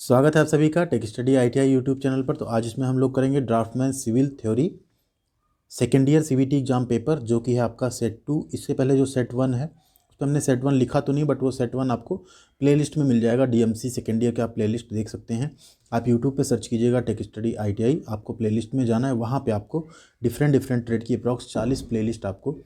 स्वागत है आप सभी का tech study ITI YouTube channel पर। तो आज इसमें हम लोग करेंगे draftsman civil theory second year CVT exam paper, जो कि है आपका सेट 2। इससे पहले जो सेट 1 है उस पर हमने सेट 1 लिखा तो नहीं, बट वो सेट 1 आपको प्लेलिस्ट में मिल जाएगा। डीएमसी सेकेंड ईयर का आप प्लेलिस्ट देख सकते हैं। आप यूट्यूब पे सर्च कीजिएगा टेक स्टडी आईटीआई, आपको प्लेलिस्ट में जाना है। वहाँ पे आपको डिफरेंट ट्रेड की अप्रॉक्स 40 प्लेलिस्ट आपको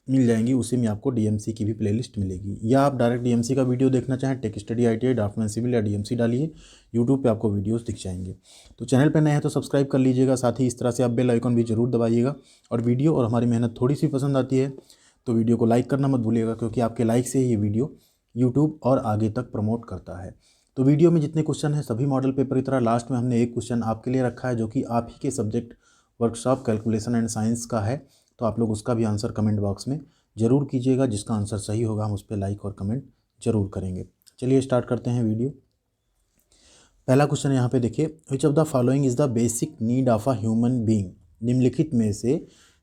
मिल जाएंगी। उसी में आपको डीएमसी की भी प्लेलिस्ट मिलेगी, या आप डायरेक्ट डीएमसी का वीडियो देखना चाहें tech study ITI draftsman civil या डीएमसी डालिए, यूट्यूब पे आपको वीडियोस दिख जाएंगे। तो चैनल पे नए हैं तो सब्सक्राइब कर लीजिएगा, साथ ही इस तरह से आप बेल आइकन भी जरूर दबाइएगा। और वीडियो और हमारी मेहनत थोड़ी सी पसंद आती है तो वीडियो को लाइक करना मत भूलिएगा, क्योंकि आपके लाइक से ही ये वीडियो यूट्यूब और आगे तक प्रमोट करता है। तो वीडियो में जितने क्वेश्चन हैं सभी मॉडल पेपर की तरह लास्ट में हमने एक क्वेश्चन आपके लिए रखा है, जो कि आप ही के subject workshop calculation and science का है। तो आप लोग उसका भी आंसर कमेंट बॉक्स में ज़रूर कीजिएगा। जिसका आंसर सही होगा हम उस पर लाइक और कमेंट जरूर करेंगे। चलिए स्टार्ट करते हैं वीडियो। पहला क्वेश्चन यहाँ पे देखिए, विच of the following is the basic need of a human being. निम्नलिखित में से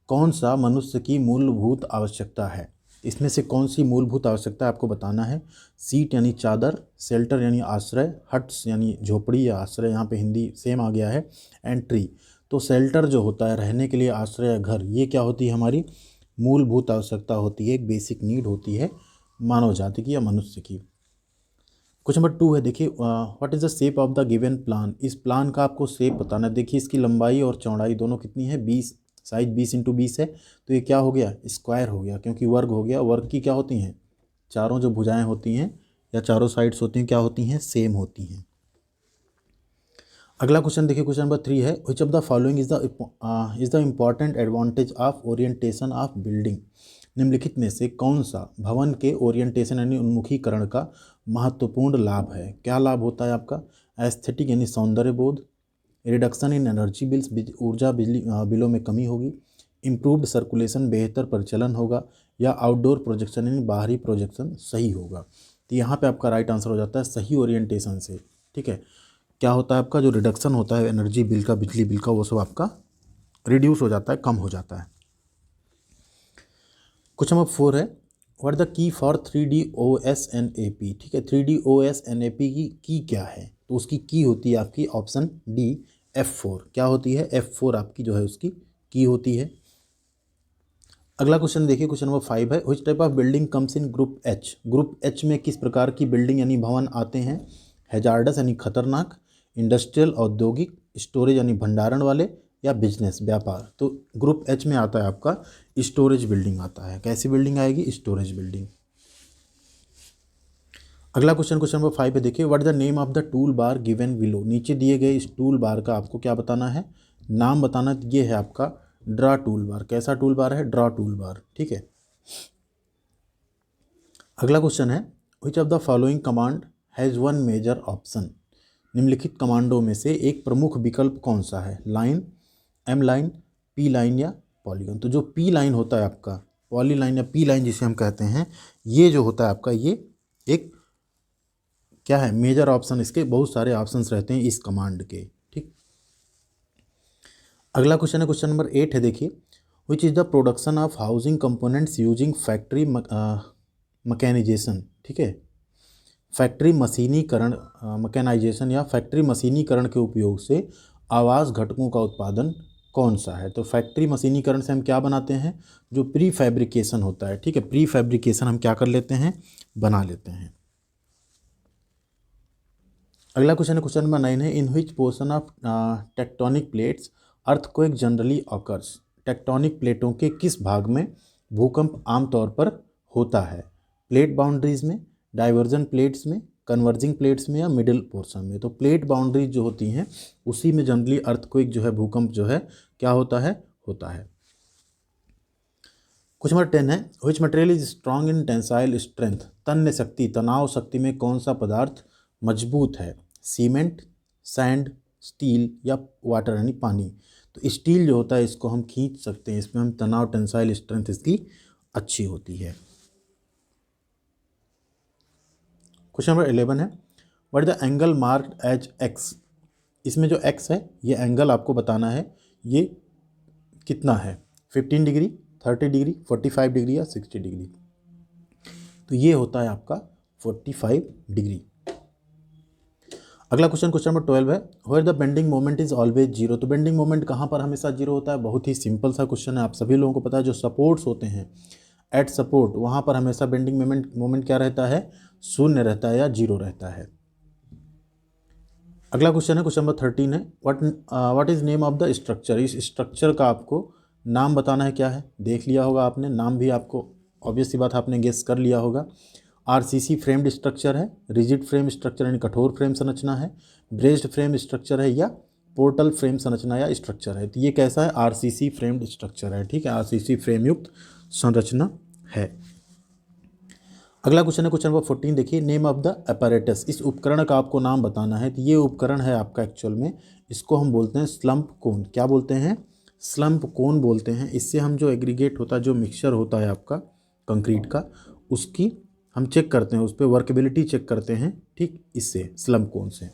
कौन सा मनुष्य की मूलभूत आवश्यकता है। इसमें से कौन सी मूलभूत आवश्यकता आपको बताना है। सीट यानी चादर, शेल्टर यानी आश्रय, हट्स यानी झोपड़ी या आश्रय, यहाँ पे हिंदी सेम आ गया है, एंड ट्री। तो शेल्टर जो होता है रहने के लिए आश्रय या घर, ये क्या होती है हमारी मूलभूत आवश्यकता होती है, एक बेसिक नीड होती है मानव जाति की या मनुष्य की। क्वेश्चन नंबर 2 है, देखिए what is the shape of the given plan. इस प्लान का आपको शेप बताना है। देखिए इसकी लंबाई और चौड़ाई दोनों कितनी है, 20, साइज 20x20 है। तो ये क्या हो गया, स्क्वायर हो गया, क्योंकि वर्ग हो गया। वर्ग की क्या होती हैं, चारों जो भुजाएं होती हैं या चारों साइड्स होती हैं क्या होती हैं, सेम होती हैं। अगला क्वेश्चन देखिए, क्वेश्चन नंबर 3 है, which of the following is the important advantage of orientation of building. निम्नलिखित में से कौन सा भवन के ओरिएंटेशन यानी उन्मुखीकरण का महत्वपूर्ण लाभ है। क्या लाभ होता है आपका, एस्थेटिक यानी सौंदर्य बोध, रिडक्शन इन एनर्जी बिल्स, ऊर्जा बिजली बिलों में कमी होगी, इम्प्रूव्ड सर्कुलेशन बेहतर परिचालन होगा, या आउटडोर प्रोजेक्शन यानी बाहरी प्रोजेक्शन सही होगा। तो यहाँ पे आपका राइट आंसर हो जाता है सही ओरिएंटेशन से। ठीक है, क्या होता है आपका जो रिडक्शन होता है एनर्जी बिल का, बिजली बिल का, वो सब आपका रिड्यूस हो जाता है, कम हो जाता है। क्वेश्चन नंबर 4 है, what the key for 3DOSNAP। ठीक है, 3DOSNAP की क्या है, तो उसकी की होती है आपकी ऑप्शन डी F4। क्या होती है, F4 आपकी जो है उसकी की होती है। अगला क्वेश्चन देखिए, क्वेश्चन नंबर 5 है, which type of building comes in group H. Group H में किस प्रकार की बिल्डिंग यानी भवन आते हैं। हैजार्डस यानी खतरनाक, इंडस्ट्रियल औद्योगिक, स्टोरेज यानी भंडारण वाले, या बिजनेस व्यापार। तो ग्रुप एच में आता है आपका स्टोरेज बिल्डिंग आता है। कैसी बिल्डिंग आएगी, स्टोरेज बिल्डिंग। अगला क्वेश्चन, क्वेश्चन नंबर 5 है, देखिए what the name of the tool bar given below. नीचे दिए गए इस टूल बार का आपको क्या बताना है, नाम बताना। ये है आपका ड्रा टूल बार। कैसा टूल बार है, ड्रा टूल बार। ठीक है, अगला क्वेश्चन है, which of the following command has one major option. निम्नलिखित कमांडों में से एक प्रमुख विकल्प कौन सा है, line, M line, P line, या पॉलीगन। तो जो पी लाइन होता है आपका, पॉली लाइन या पी लाइन जिसे हम कहते हैं, ये जो होता है आपका, ये एक क्या है, मेजर ऑप्शन। इसके बहुत सारे ऑप्शंस रहते हैं इस कमांड के। ठीक, अगला क्वेश्चन है, क्वेश्चन नंबर 8 है, देखिए which is the production of housing components using factory mechanization. ठीक है, फैक्ट्री मशीनीकरण, मैकेनाइजेशन या फैक्ट्री मशीनीकरण के उपयोग से आवास घटकों का उत्पादन कौन सा है। तो फैक्ट्री मशीनीकरण से हम क्या बनाते हैं, जो प्री फैब्रिकेशन होता है। ठीक है, प्री फैब्रिकेशन हम क्या कर लेते हैं, बना लेते हैं। अगला क्वेश्चन है, क्वेश्चन नंबर 9 है, in which portion of tectonic plates earthquake generally occurs. Tectonic प्लेटों के किस भाग में भूकंप आमतौर पर होता है। प्लेट बाउंड्रीज में, डाइवर्जन प्लेट्स में, कन्वर्जिंग प्लेट्स में, या मिडिल पोर्शन में। तो प्लेट बाउंड्रीज जो होती हैं उसी में जनरली अर्थक्वेक जो है, भूकंप जो है क्या होता है, होता है। क्वेश्चन नंबर 10 है, which material is strong in tensile strength. तन्य शक्ति, तनाव शक्ति में कौन सा पदार्थ मजबूत है। सीमेंट, सैंड, स्टील, या वाटर यानी पानी। तो स्टील जो होता है इसको हम खींच सकते हैं, इसमें हम तनाव, टेंसाइल स्ट्रेंथ इसकी अच्छी होती है। क्वेश्चन नंबर 11 है, what the angle marked as X. इसमें जो एक्स है ये एंगल आपको बताना है, ये कितना है, 15 डिग्री, 30 डिग्री, 45 डिग्री, या 60 डिग्री। तो ये होता है आपका 45 डिग्री। अगला क्वेश्चन नंबर 12 है, where the bending moment is always zero. तो बेंडिंग मोमेंट कहाँ पर हमेशा जीरो होता है? बहुत ही सिंपल सा क्वेश्चन है, आप सभी लोगों को पता है। जो सपोर्ट्स होते हैं एट सपोर्ट, वहाँ पर हमेशा बेंडिंग मोमेंट क्या रहता है? शून्य रहता है या जीरो रहता है। अगला क्वेश्चन है, क्वेश्चन नंबर 13 है, what is name of the structure. इस स्ट्रक्चर का आपको नाम बताना है। क्या है? देख लिया होगा आपने, नाम भी आपको ऑब्वियस सी बात आपने गेस कर लिया होगा। आरसीसी फ्रेम्ड स्ट्रक्चर है, रिजिड फ्रेम स्ट्रक्चर यानी कठोर फ्रेम संरचना है, ब्रेस्ड फ्रेम स्ट्रक्चर है, या पोर्टल फ्रेम संरचना या स्ट्रक्चर है। तो ये कैसा है? आरसीसी फ्रेम्ड स्ट्रक्चर है। ठीक है, आरसीसी फ्रेम युक्त संरचना है। अगला क्वेश्चन है, क्वेश्चन नंबर 14 देखिए, नेम ऑफ द अपैरेटस। इस उपकरण का आपको नाम बताना है। तो ये उपकरण है आपका एक्चुअल में, इसको हम बोलते हैं स्लंप कोन। क्या बोलते हैं? स्लंप कोन बोलते हैं। इससे हम जो एग्रीगेट होता है, जो मिक्सचर होता है आपका कंक्रीट का, उसकी हम चेक करते हैं, उस पर वर्केबिलिटी चेक करते हैं। ठीक, इससे स्लंप कोन से।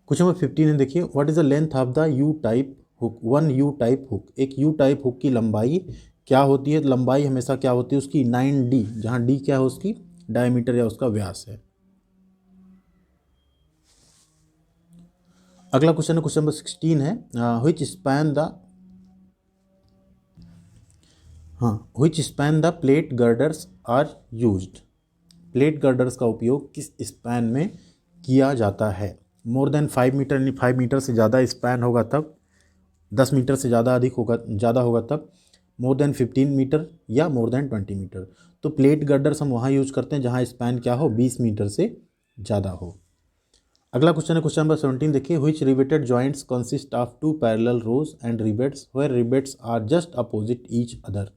क्वेश्चन नंबर 15 है देखिए, what is the length of the you type hook. One you type hook, एक यू टाइप हुक की लंबाई क्या होती है? लंबाई हमेशा क्या होती है उसकी? 9d, जहाँ d क्या है उसकी? डायमीटर या उसका व्यास है। अगला क्वेश्चन है, क्वेश्चन नंबर 16 है, which span the which span the plate girders are used. Plate girders का उपयोग किस स्पैन में किया जाता है? मोर देन 5 मीटर, यानी 5 मीटर से ज़्यादा स्पैन होगा तब, 10 मीटर से ज़्यादा अधिक होगा, ज़्यादा होगा तब, मोर देन 15 मीटर या मोर देन 20 मीटर। तो प्लेट गर्डर्स हम वहाँ यूज करते हैं जहाँ स्पैन क्या हो? 20 मीटर से ज़्यादा हो। अगला क्वेश्चन है, क्वेश्चन नंबर 17 देखिए, which riveted joints consist of 2 parallel rows and rivets where rivets are just opposite each other.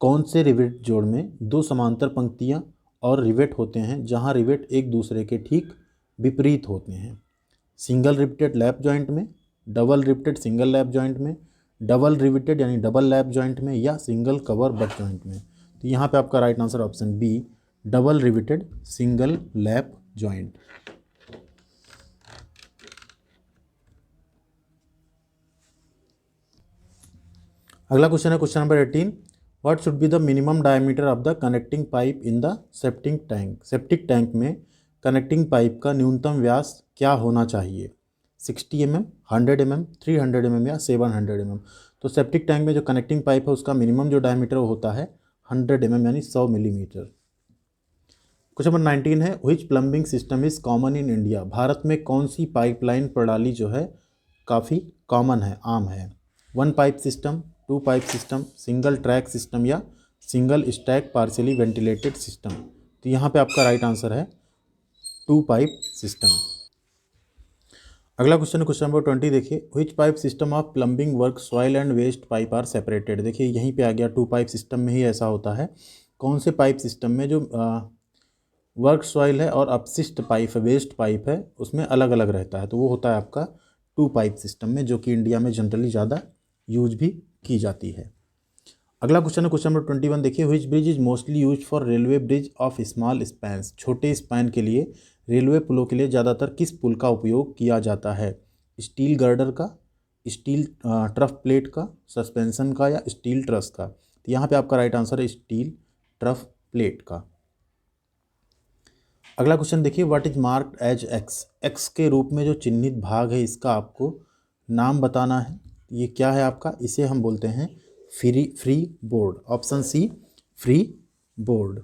कौन से रिवेट जोड़ में दो समांतर पंक्तियाँ और रिवेट होते हैं जहाँ रिवेट एक दूसरे के ठीक विपरीत होते हैं? सिंगल रिवेटेड लैप जॉइंट में, double riveted single lap joint में, डबल रिवेटेड यानी डबल लैप जॉइंट में, या सिंगल कवर बट जॉइंट में। तो यहाँ पे आपका right answer option B, double riveted single lap joint. अगला क्वेश्चन है, question number 18, what should be the minimum diameter of the connecting pipe in the septic tank. Septic tank में connecting pipe का न्यूनतम व्यास क्या होना चाहिए? 60 mm, 100 mm, 300 mm या 700 mm। तो सेप्टिक टैंक में जो कनेक्टिंग पाइप है उसका मिनिमम जो डायमीटर होता है 100 mm यानी 100 मिलीमीटर। क्वेश्चन नंबर 19 है, which plumbing system is common in India. Bharat में कौन सी पाइपलाइन प्रणाली जो है काफ़ी कॉमन है, आम है? 1 pipe system, 2 pipe system, single track system, या single stack partially ventilated system. तो यहाँ पे आपका राइट आंसर है 2 पाइप सिस्टम। अगला क्वेश्चन है, क्वेश्चन नंबर 20 देखिए, which pipe system of plumbing work soil and waste pipe are separated. देखिए यहीं पे आ गया, 2 पाइप सिस्टम में ही ऐसा होता है। कौन से पाइप सिस्टम में जो वर्क सॉइल है और अपशिष्ट पाइप है, वेस्ट पाइप है, उसमें अलग अलग रहता है? तो वो होता है आपका 2 पाइप सिस्टम में, जो कि इंडिया में जनरली ज़्यादा यूज भी की जाती है। अगला क्वेश्चन है, क्वेश्चन नंबर 21 देखिए, which bridge is mostly use for railway bridge of small spans. छोटे स्पैन के लिए, रेलवे पुलों के लिए ज़्यादातर किस पुल का उपयोग किया जाता है? स्टील गर्डर का, स्टील ट्रफ प्लेट का, सस्पेंशन का, या स्टील ट्रस का? तो यहाँ पे आपका राइट आंसर है स्टील ट्रफ प्लेट का। अगला क्वेश्चन देखिए, what is marked as X. X के रूप में जो चिन्हित भाग है इसका आपको नाम बताना है। ये क्या है आपका? इसे हम बोलते हैं free board. Option C, free board.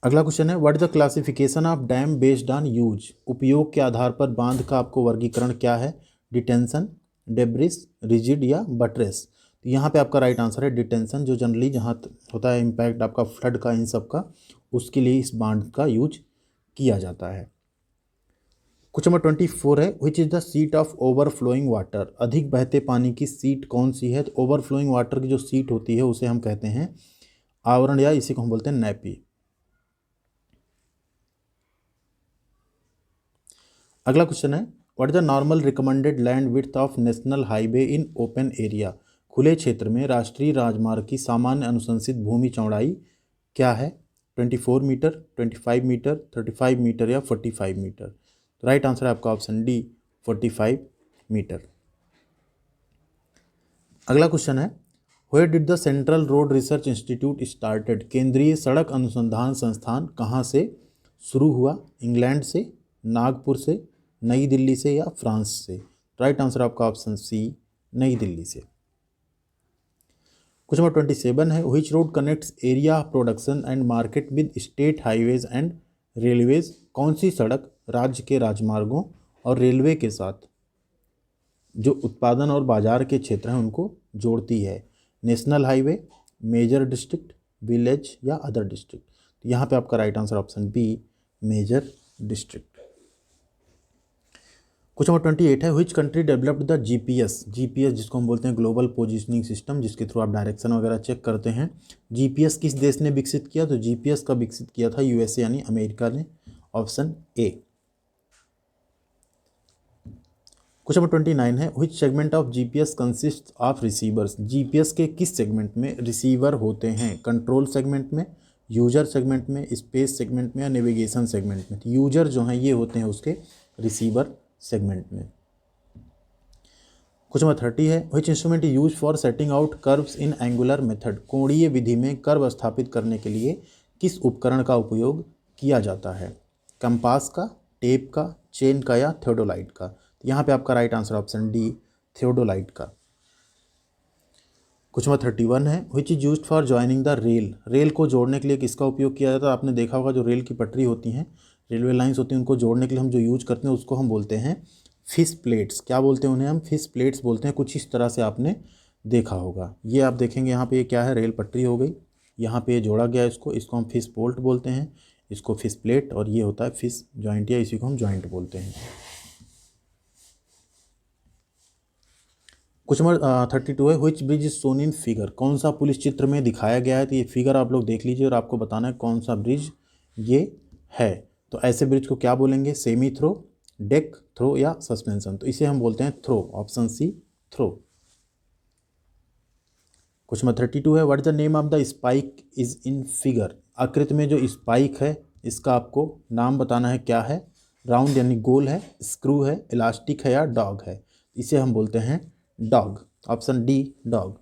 अगला क्वेश्चन है, what is the classification of dam based on use. उपयोग के आधार पर बांध का आपको वर्गीकरण क्या है? डिटेंशन, डेब्रिस, रिजिड, या बट्रेस। तो यहाँ पे आपका राइट आंसर है डिटेंशन, जो जनरली जहाँ होता है इम्पैक्ट आपका फ्लड का, इन सब का, उसके लिए इस बांध का यूज किया जाता है। क्वेश्चन नंबर 24 है, विच is the seat of overflowing water. अधिक बहते पानी की सीट कौन सी है? तो ओवरफ्लोइंग वाटर की जो सीट होती है उसे हम कहते हैं आवरण, या इसी को हम बोलते हैं नैपी। अगला क्वेश्चन है, what is the normal recommended land width of national highway in open area. खुले क्षेत्र में राष्ट्रीय राजमार्ग की सामान्य अनुशंसित भूमि चौड़ाई क्या है? 24 मीटर, 25 मीटर, 35 मीटर, या 45 मीटर। राइट आंसर है आपका ऑप्शन डी, 45 मीटर। अगला क्वेश्चन है, where did the central road research institute started. केंद्रीय सड़क अनुसंधान संस्थान कहाँ से शुरू हुआ? इंग्लैंड से, नागपुर से, नई दिल्ली से या फ्रांस से? राइट आंसर आपका ऑप्शन सी, नई दिल्ली से। क्वेश्चन नंबर 27 है, विच road connects area production and market with state highways and railways? कौन सी सड़क राज्य के राजमार्गों और रेलवे के साथ जो उत्पादन और बाजार के क्षेत्र हैं उनको जोड़ती है? National highway, major district, village या अदर डिस्ट्रिक्ट? तो यहाँ पे आपका right answer option B, major district. Question number 28 है, which country developed the GPS? GPS जिसको हम बोलते हैं ग्लोबल पोजिशनिंग सिस्टम, जिसके थ्रू आप डायरेक्शन वगैरह चेक करते हैं। जीपीएस किस देश ने विकसित किया? तो जीपीएस का विकसित किया था यूएसए यानी अमेरिका ने, ऑप्शन ए। क्वेश्चन नंबर 29 है, which segment of GPS consist of receivers? GPS के किस सेगमेंट में रिसीवर होते हैं? कंट्रोल सेगमेंट में, यूजर सेगमेंट में, स्पेस सेगमेंट में या नेविगेशन सेगमेंट में? यूजर जो हैं ये होते हैं उसके रिसीवर सेगमेंट में। क्वेश्चन नंबर 30 है, which instrument use for setting out curves in angular method? कोणीय विधि में कर्व स्थापित करने के लिए किस उपकरण का उपयोग किया जाता है? कंपास का, टेप का, चेन का या थियोडोलाइट का? यहाँ पे आपका right answer option D, theodolite का। क्वेश्चन नंबर 31 है, which is used for joining the rail? Rail को जोड़ने के लिए किसका उपयोग किया जाता है? आपने देखा होगा जो रेल की पटरी होती हैं, रेलवे लाइंस होती हैं, उनको जोड़ने के लिए हम जो यूज करते हैं उसको हम बोलते हैं फिश प्लेट्स। क्या बोलते हैं उन्हें? हम फिश प्लेट्स बोलते हैं। कुछ इस तरह से आपने देखा होगा। ये आप देखेंगे यहाँ पे ये क्या है, रेल पटरी हो गई, यहाँ पे ये जोड़ा गया है, इसको हम फिश बोल्ट बोलते हैं, इसको फिश प्लेट, और ये होता है फिश जॉइंट या इसी को हम जॉइंट बोलते हैं। क्वेश्चन नंबर 32 है, which bridge is shown in figure? कौन सा पुल इस चित्र में दिखाया गया है? तो ये फिगर आप लोग देख लीजिए और आपको बताना है कौन सा ब्रिज ये है। तो ऐसे ब्रिज को क्या बोलेंगे? सेमी थ्रो, डेक थ्रो या सस्पेंशन? तो इसे हम बोलते हैं through, option C, through. Question number 32 है, what is the name of the spike is in figure? आकृति में जो स्पाइक है इसका आपको नाम बताना है, क्या है? राउंड यानी गोल है, स्क्रू है, इलास्टिक है या डॉग है? इसे हम बोलते हैं dog, option D, dog.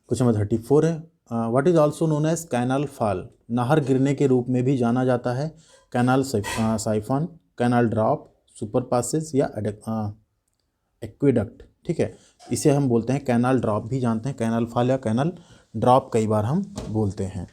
Question number 34 है, what is also known as canal fall? नहर गिरने के रूप में भी जाना जाता है। Canal siphon, canal drop, super passage या एक्वेडक्ट? ठीक है, इसे हम बोलते हैं कैनाल ड्रॉप भी जानते हैं, कैनाल फॉल या कैनाल ड्रॉप कई बार हम बोलते हैं।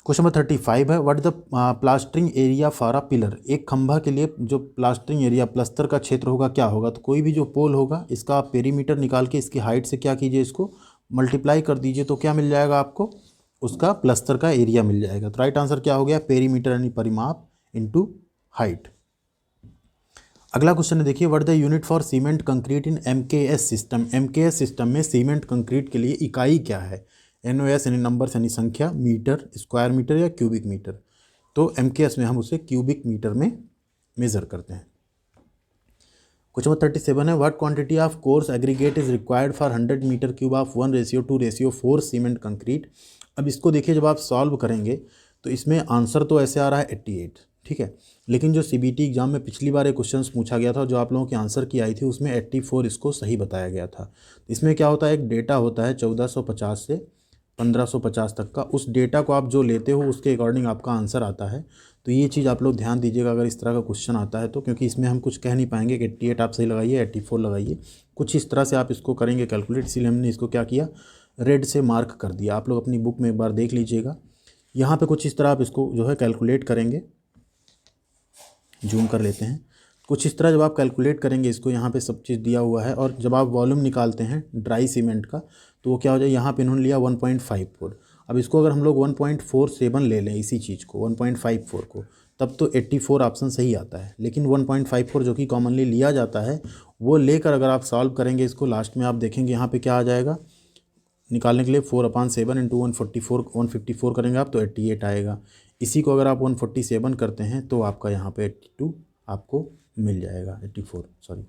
क्वेश्चन नंबर 35 है, what is the plastering area for a pillar? एक खंभा के लिए जो प्लास्टरिंग एरिया, प्लस्तर का क्षेत्र होगा, क्या होगा? तो कोई भी जो पोल होगा इसका आप पेरीमीटर निकाल के इसकी हाइट से क्या कीजिए, इसको मल्टीप्लाई कर दीजिए, तो क्या मिल जाएगा आपको? उसका प्लस्तर का एरिया मिल जाएगा। तो राइट आंसर क्या हो गया? पेरीमीटर यानी परिमाप इनटू हाइट। अगला क्वेश्चन है, देखिए, what the unit for cement concrete in MKS system? MKS system में सीमेंट कंक्रीट के लिए इकाई क्या है? एनओएस यानी नंबर्स यानी संख्या, मीटर, स्क्वायर मीटर या क्यूबिक मीटर? तो एमकेएस में हम उसे क्यूबिक मीटर में मेजर करते हैं। क्वेश्चन नंबर 37 है, what quantity of coarse aggregate is required for 100 meter cube of 1:2:4 cement concrete? अब इसको देखिए, जब आप सॉल्व करेंगे तो इसमें आंसर तो ऐसे आ रहा है 88, ठीक है, लेकिन जो सीबीटी एग्जाम में पिछली बार एक क्वेश्चन पूछा गया था, जो आप लोगों की आंसर की आई थी, उसमें 84 इसको सही बताया गया था। इसमें क्या होता है, एक डेटा होता है 1450 से 1550 तक का, उस डेटा को आप जो लेते हो उसके अकॉर्डिंग आपका आंसर आता है। तो ये चीज़ आप लोग ध्यान दीजिएगा अगर इस तरह का क्वेश्चन आता है तो, क्योंकि इसमें हम कुछ कह नहीं पाएंगे कि 88 आप सही लगाइए, 84 लगाइए, कुछ इस तरह से आप इसको करेंगे कैलकुलेट। इसीलिए हमने इसको क्या किया, रेड से मार्क कर दिया। आप लोग अपनी बुक में एक बार देख लीजिएगा, यहाँ पे कुछ इस तरह आप इसको जो है कैलकुलेट करेंगे। जूम कर लेते हैं। कुछ इस तरह जब आप कैलकुलेट करेंगे इसको, यहाँ पे सब चीज़ दिया हुआ है, और जब आप वॉल्यूम निकालते हैं ड्राई सीमेंट का तो वो क्या हो जाए, यहाँ पे इन्होंने लिया 1.54। अब इसको अगर हम लोग 1.47 ले लें, इसी चीज़ को 1.54 को, तब तो 84 ऑप्शन सही आता है। लेकिन 1.54 जो कि कॉमनली लिया जाता है, वो लेकर अगर आप सॉल्व करेंगे इसको, लास्ट में आप देखेंगे यहाँ पे क्या आ जाएगा निकालने के लिए, 4/7 इंटू 154 करेंगे आप तो 88 आएगा। इसी को अगर आप 147 करते हैं तो आपका यहाँ पे 82 आपको मिल जाएगा, 84 सॉरी।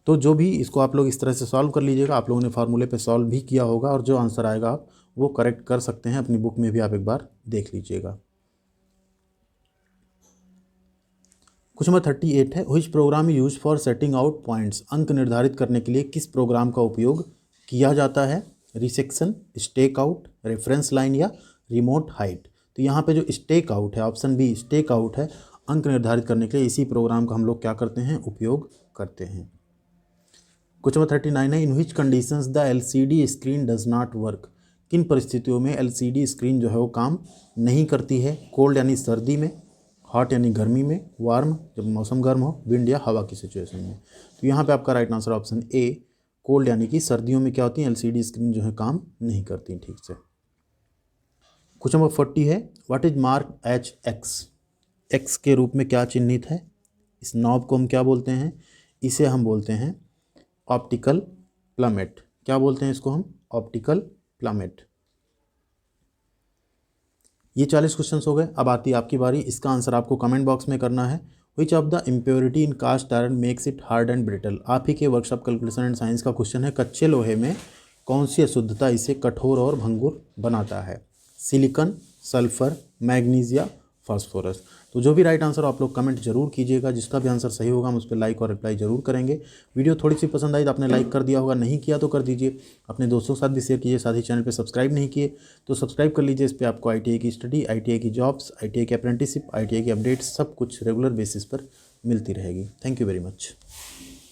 तो जो भी इसको आप लोग इस तरह से सॉल्व कर लीजिएगा। आप लोगों ने फार्मूले पे सॉल्व भी किया होगा, और जो आंसर आएगा आप वो करेक्ट कर सकते हैं। अपनी बुक में भी आप एक बार देख लीजिएगा। क्वेश्चन नंबर 38 है, which program use for setting out points? अंक निर्धारित करने के लिए किस प्रोग्राम का उपयोग किया जाता है? Resection, stake out, reference line या रिमोट हाइट। तो यहाँ पे जो स्टेक आउट है, ऑप्शन बी स्टेक आउट है, अंक निर्धारित करने के लिए इसी प्रोग्राम का हम लोग क्या करते हैं, उपयोग करते हैं। क्वेश्चन नंबर 39 है, in which conditions the LCD screen does not work. किन परिस्थितियों में एलसीडी स्क्रीन जो है वो काम नहीं करती है। कोल्ड यानी सर्दी में, हॉट यानी गर्मी में, वार्म जब मौसम गर्म हो, विंड या हवा की सिचुएशन में। तो यहाँ पे आपका right answer option A cold यानी कि सर्दियों में क्या होती है, एलसीडी स्क्रीन जो है काम नहीं करती ठीक से। क्वेश्चन नंबर 40 है, what is mark H x. X के रूप में क्या चिन्हित है। इस नॉब को हम क्या बोलते हैं, इसे हम बोलते हैं ऑप्टिकल प्लमेट। क्या बोलते हैं इसको हम, ऑप्टिकल प्लमेट। ये 40 क्वेश्चंस हो गए। अब आती है आपकी बारी, इसका आंसर आपको कमेंट बॉक्स में करना है। Which of the impurity in cast iron makes it hard and brittle. आप ही के वर्कशॉप कैलकुलेशन एंड साइंस का क्वेश्चन है, कच्चे लोहे में कौन सी अशुद्धता इसे कठोर और भंगुर बनाता है। Silicon, sulphur, magnesia, phosphorus. तो जो भी राइट आंसर आप लोग कमेंट जरूर कीजिएगा, जिसका भी आंसर सही होगा हम उस पर लाइक और रिप्लाई जरूर करेंगे। वीडियो थोड़ी सी पसंद आई तो आपने लाइक कर दिया होगा, नहीं किया तो कर दीजिए, अपने दोस्तों के साथ भी शेयर कीजिए। साथ ही चैनल पे सब्सक्राइब नहीं किए तो सब्सक्राइब कर लीजिए। इस पर आपको ITI की स्टडी, ITI की जॉब्स, ITI की अप्रेंटिसशिप, ITI की अपडेट्स सब कुछ रेगुलर बेसिस पर मिलती रहेगी। Thank you very much.